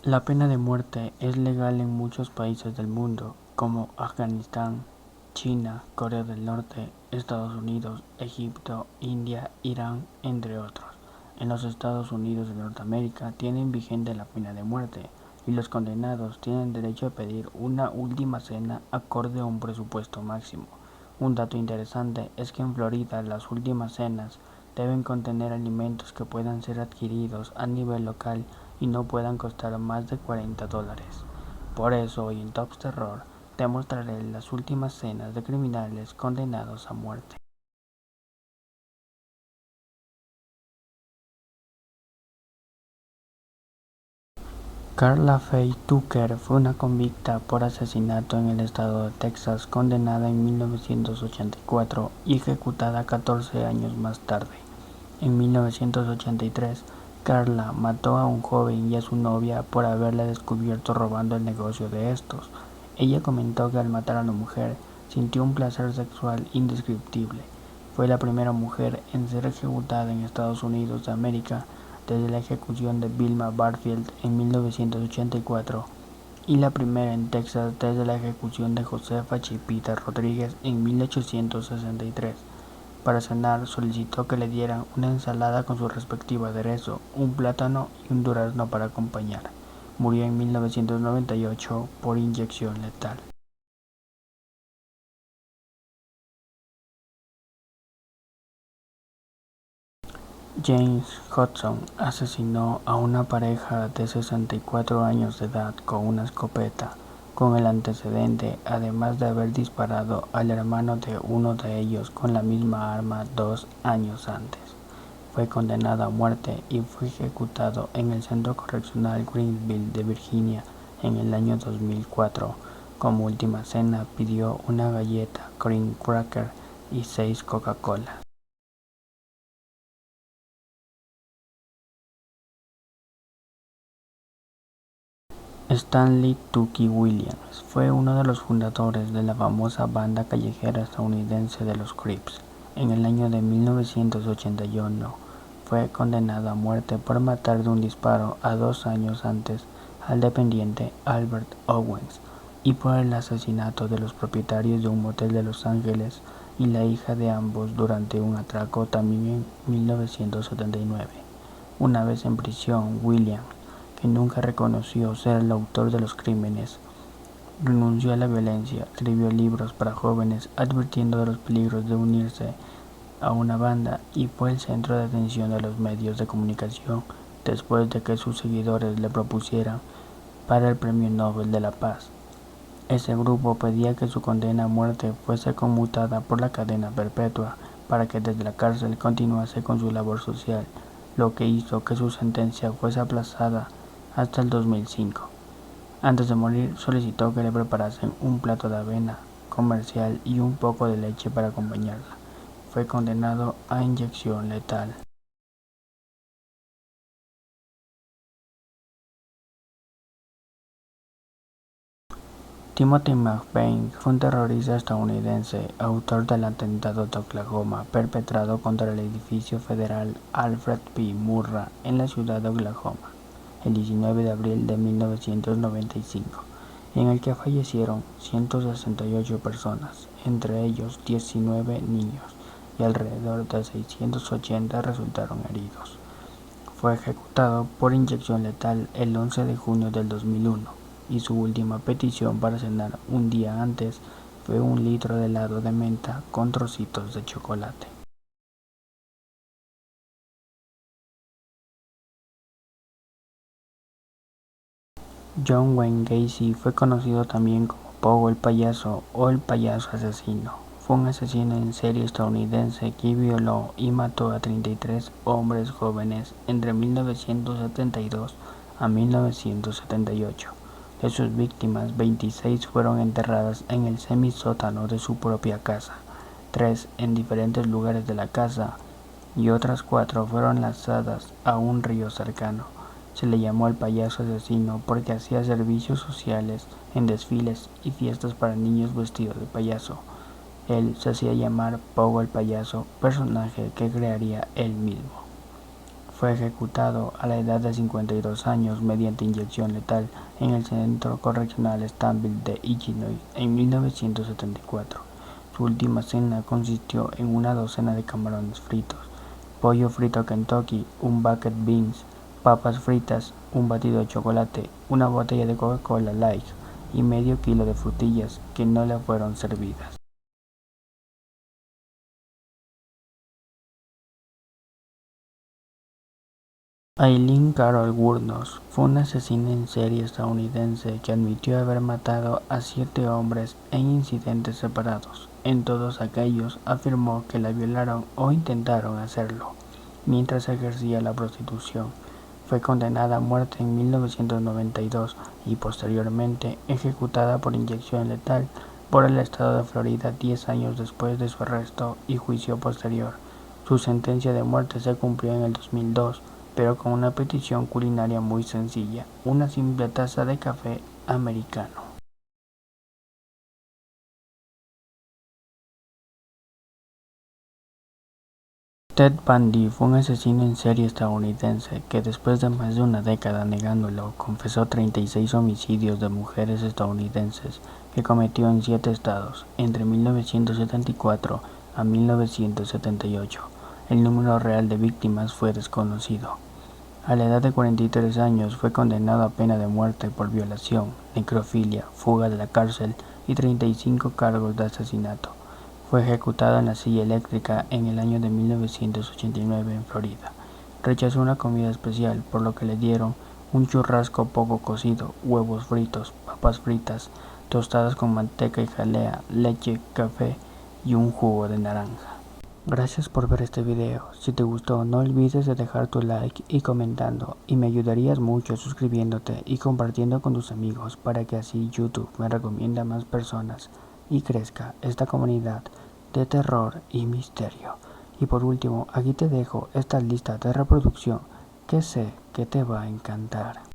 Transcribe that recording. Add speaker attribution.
Speaker 1: La pena de muerte es legal en muchos países del mundo, como Afganistán, China, Corea del Norte, Estados Unidos, Egipto, India, Irán, entre otros. En los Estados Unidos de Norteamérica tienen vigente la pena de muerte y los condenados tienen derecho a pedir una última cena acorde a un presupuesto máximo. Un dato interesante es que en Florida las últimas cenas deben contener alimentos que puedan ser adquiridos a nivel local y no puedan costar más de $40. Por eso hoy en Top Terror te mostraré las últimas cenas de criminales condenados a muerte. Carla Faye Tucker fue una convicta por asesinato en el estado de Texas, condenada en 1984 y ejecutada 14 años más tarde. En 1983, Carla mató a un joven y a su novia por haberla descubierto robando el negocio de estos. Ella comentó que al matar a la mujer sintió un placer sexual indescriptible. Fue la primera mujer en ser ejecutada en Estados Unidos de América desde la ejecución de Vilma Barfield en 1984 y la primera en Texas desde la ejecución de Josefa Chipita Rodríguez en 1863. Para cenar solicitó que le dieran una ensalada con su respectivo aderezo, un plátano y un durazno para acompañar. Murió en 1998 por inyección letal. James Hudson asesinó a una pareja de 64 años de edad con una escopeta, con el antecedente, además de haber disparado al hermano de uno de ellos con la misma arma 2 años antes. Fue condenado a muerte y fue ejecutado en el Centro Correccional Greenville de Virginia en el año 2004. Como última cena pidió una galleta cream cracker y 6 Coca-Cola. Stanley Tucci Williams fue uno de los fundadores de la famosa banda callejera estadounidense de los Crips. En el año de 1981 fue condenado a muerte por matar de un disparo a 2 años antes al dependiente Albert Owens y por el asesinato de los propietarios de un motel de Los Ángeles y la hija de ambos durante un atraco también en 1979. Una vez en prisión, Williams, que nunca reconoció ser el autor de los crímenes, renunció a la violencia, escribió libros para jóvenes advirtiendo de los peligros de unirse a una banda y fue el centro de atención de los medios de comunicación después de que sus seguidores le propusieran para el Premio Nobel de la Paz. Ese grupo pedía que su condena a muerte fuese conmutada por la cadena perpetua para que desde la cárcel continuase con su labor social, lo que hizo que su sentencia fuese aplazada hasta el 2005. Antes de morir solicitó que le preparasen un plato de avena comercial y un poco de leche para acompañarla. Fue condenado a inyección letal. Timothy McVeigh fue un terrorista estadounidense, autor del atentado de Oklahoma perpetrado contra el edificio federal Alfred P. Murrah en la ciudad de Oklahoma el 19 de abril de 1995, en el que fallecieron 168 personas, entre ellos 19 niños, y alrededor de 680 resultaron heridos. Fue ejecutado por inyección letal el 11 de junio del 2001 y su última petición para cenar un día antes fue un litro de helado de menta con trocitos de chocolate. John Wayne Gacy fue conocido también como Pogo el Payaso o el Payaso Asesino. Fue un asesino en serie estadounidense que violó y mató a 33 hombres jóvenes entre 1972 a 1978. De sus víctimas, 26 fueron enterradas en el semisótano de su propia casa, 3 en diferentes lugares de la casa y otras 4 fueron lanzadas a un río cercano. Se le llamó el payaso asesino porque hacía servicios sociales en desfiles y fiestas para niños vestidos de payaso. Él se hacía llamar Pogo el Payaso, personaje que crearía él mismo. fue ejecutado a la edad de 52 años mediante inyección letal en el Centro Correccional Stanville de Illinois en 1974. Su última cena consistió en una docena de camarones fritos, pollo frito Kentucky, un bucket beans, papas fritas, un batido de chocolate, una botella de Coca-Cola Light y medio kilo de frutillas que no le fueron servidas. Eileen Carol Wuornos fue una asesina en serie estadounidense que admitió haber matado a 7 hombres en incidentes separados. En todos aquellos afirmó que la violaron o intentaron hacerlo mientras ejercía la prostitución. Fue condenada a muerte en 1992 y posteriormente ejecutada por inyección letal por el estado de Florida 10 años después de su arresto y juicio posterior. Su sentencia de muerte se cumplió en el 2002, pero con una petición culinaria muy sencilla: una simple taza de café americano. Ted Bundy fue un asesino en serie estadounidense que después de más de una década negándolo, confesó 36 homicidios de mujeres estadounidenses que cometió en 7 estados entre 1974 a 1978. El número real de víctimas fue desconocido. A la edad de 43 años fue condenado a pena de muerte por violación, necrofilia, fuga de la cárcel y 35 cargos de asesinato. Fue ejecutado en la silla eléctrica en el año de 1989 en Florida. Rechazó una comida especial, por lo que le dieron un churrasco poco cocido, huevos fritos, papas fritas, tostadas con manteca y jalea, leche, café y un jugo de naranja. Gracias por ver este video. Si te gustó, no olvides de dejar tu like y comentando, y me ayudarías mucho suscribiéndote y compartiendo con tus amigos para que así YouTube me recomiende a más personas y crezca esta comunidad de terror y misterio. Y por último, aquí te dejo esta lista de reproducción que sé que te va a encantar.